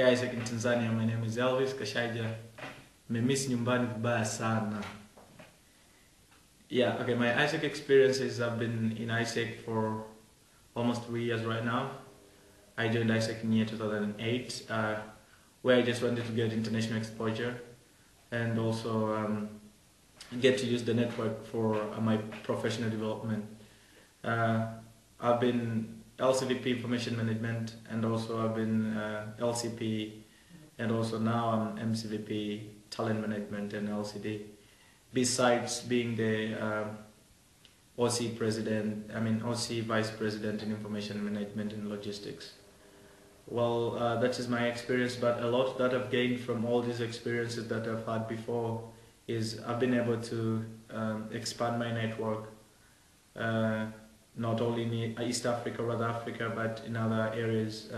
Legal-AIESEC in Tanzania. My name is Elvis Kashaija. Nimemiss nyumbani vibaya sana. Yeah, okay, my AIESEC experiences, I've been in AIESEC for almost 3 years right now. I joined AIESEC in year 2008, where I just wanted to get international exposure and also get to use the network for my professional development. I've been LCVP Information Management, and also I've been LCP, and also now I'm MCVP Talent Management and LCD. Besides being the OC Vice President in Information Management and Logistics. Well, that is my experience, but a lot that I've gained from all these experiences that I've had before is I've been able to expand my network, not only in East Africa or South Africa, but in other areas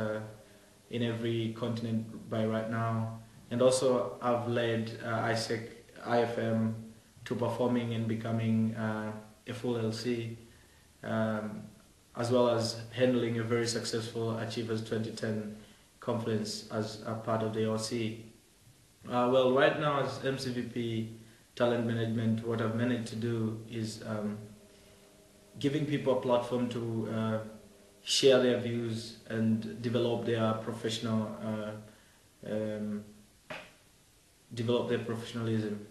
in every continent by right now. And also I've led AIESEC IFM to performing and becoming a full LC, as well as handling a very successful Achievers 2010 conference as a part of the OC. Well, right now as MCVP Talent Management, what I've managed to do is giving people a platform to share their views and develop their professionalism.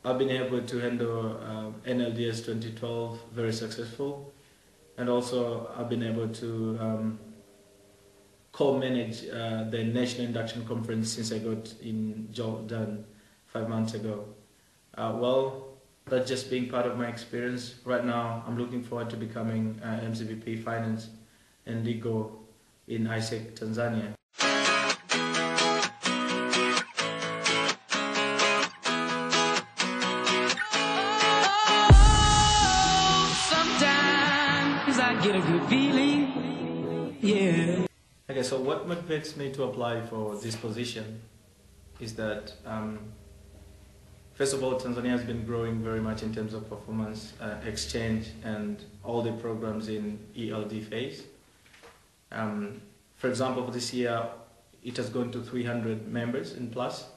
I've been able to handle NLDS 2012 very successful, and also I've been able to co-manage the National Induction Conference since I got in Jordan 5 months ago. Well, that's just being part of my experience. Right now, I'm looking forward to becoming MCVP Finance and Legal in AIESEC Tanzania. Sometimes I get a good feeling, yeah. Okay, so what motivates me to apply for this position is that first of all, Tanzania has been growing very much in terms of performance, exchange, and all the programs in ELD phase. For example, for this year, it has gone to 300 members in plus.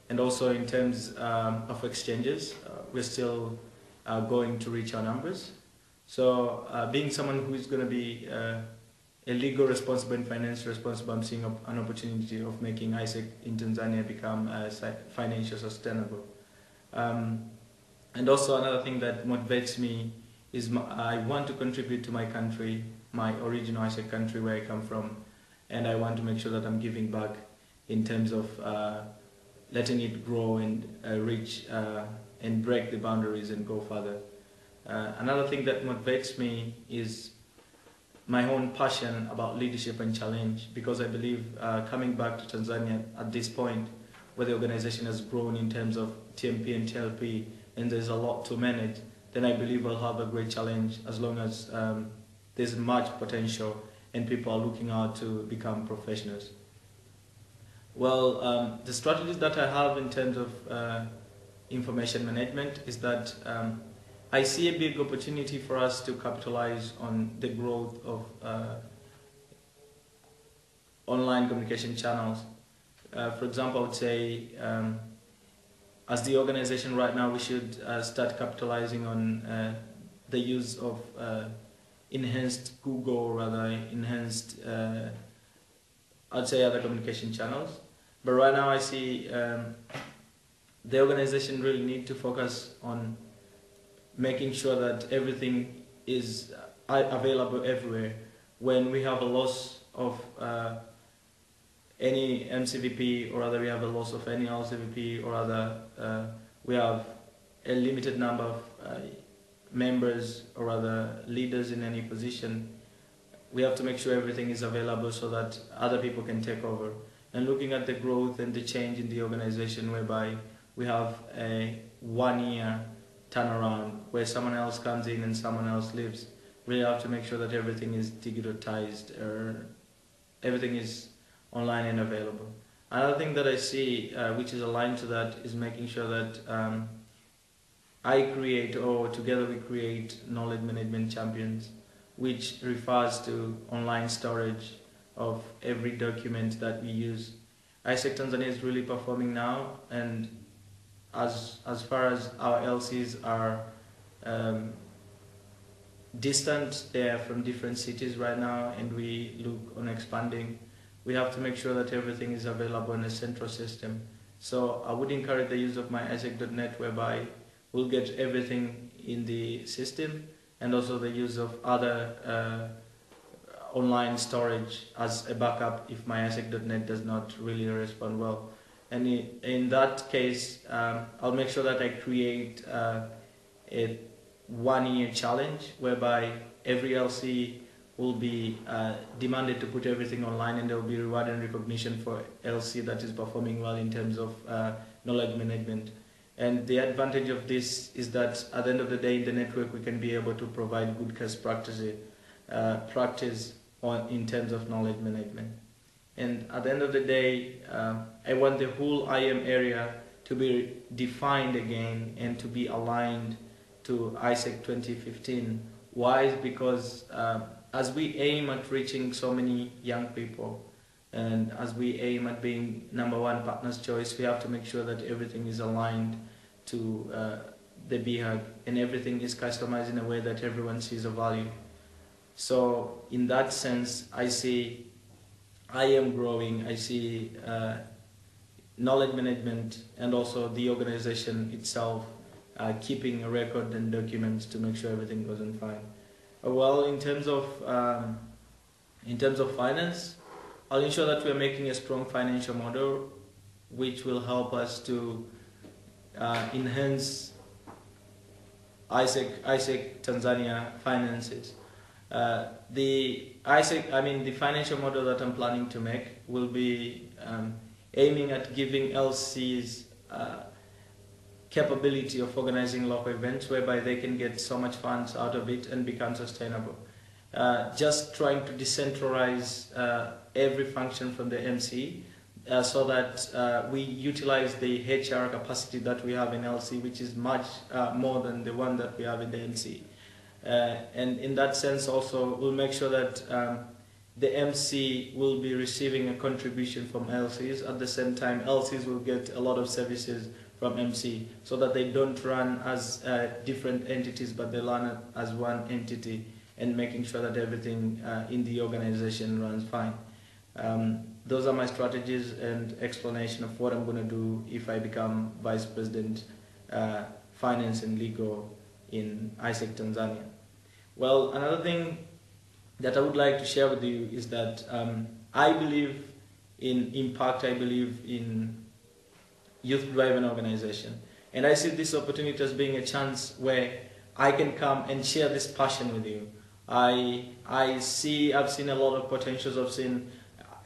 And also in terms of exchanges, we're still going to reach our numbers. So being someone who is going to be a legal responsible and financial responsible, I'm seeing an opportunity of making AIESEC in Tanzania become financially sustainable. And also another thing that motivates me is I want to contribute to my country, my original AIESEC country where I come from, and I want to make sure that I'm giving back in terms of letting it grow and reach and break the boundaries and go further. Another thing that motivates me is my own passion about leadership and challenge, because I believe coming back to Tanzania at this point, where the organization has grown in terms of TMP and TLP, and there's a lot to manage, then I believe we'll have a great challenge as long as there's much potential and people are looking out to become professionals. Well, the strategies that I have in terms of information management is that I see a big opportunity for us to capitalize on the growth of online communication channels. For example, I would say as the organization right now, we should start capitalizing on the use of enhanced Google, or rather enhanced, I'd say other communication channels. But right now I see the organization really need to focus on making sure that everything is available everywhere. When we have a loss of any MCVP, or rather we have a loss of any LCVP, or rather we have a limited number of members, or rather leaders in any position, we have to make sure everything is available so that other people can take over. And looking at the growth and the change in the organization, whereby we have a 1 year turnaround where someone else comes in and someone else leaves, we have to make sure that everything is digitized, or everything is online and available. Another thing that I see which is aligned to that is making sure that I create, or together we create, knowledge management champions, which refers to online storage of every document that we use. AIESEC Tanzania is really performing now, and as far as our LCs are distant, they are from different cities right now, and we look on expanding. We have to make sure that everything is available in a central system. So I would encourage the use of myiesec.net, whereby we'll get everything in the system, and also the use of other online storage as a backup if myiesec.net does not really respond well. And in that case, I'll make sure that I create a one-year challenge whereby every LC will be demanded to put everything online, and there will be reward and recognition for LC that is performing well in terms of knowledge management. And the advantage of this is that at the end of the day in the network we can be able to provide good case practice in terms of knowledge management. And at the end of the day, I want the whole IM area to be defined again and to be aligned to AIESEC 2015. Why? Because as we aim at reaching so many young people, and as we aim at being #1 partner's choice, we have to make sure that everything is aligned to the BHAG, and everything is customized in a way that everyone sees a value. So in that sense, I see I am growing, I see knowledge management and also the organization itself keeping a record and documents to make sure everything goes on fine. Well, in terms of finance, I'll ensure that we are making a strong financial model which will help us to enhance AIESEC Tanzania finances. The financial model that I'm planning to make will be aiming at giving LCs capability of organizing local events whereby they can get so much funds out of it and become sustainable. Just trying to decentralize every function from the MC so that we utilize the HR capacity that we have in LC, which is much more than the one that we have in the MC. And in that sense also we'll make sure that the MC will be receiving a contribution from LCs. At the same time, LCs will get a lot of services from MC, so that they don't run as different entities, but they run as one entity, and making sure that everything in the organization runs fine. Those are my strategies and explanation of what I'm going to do if I become Vice President Finance and Legal in AIESEC Tanzania. Well, another thing that I would like to share with you is that I believe in impact, I believe in youth-driven organization. And I see this opportunity as being a chance where I can come and share this passion with you. I've seen a lot of potentials, I've seen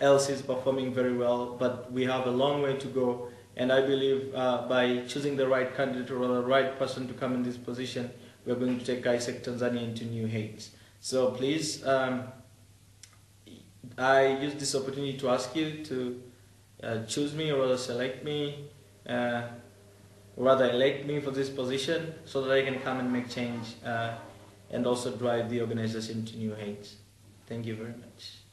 LCs performing very well, but we have a long way to go. And I believe by choosing the right candidate or the right person to come in this position, we're going to take AIESEC Tanzania into new heights. So please, I use this opportunity to ask you to choose me, or rather select me, rather elect me for this position, so that I can come and make change and also drive the organization to new heights. Thank you very much.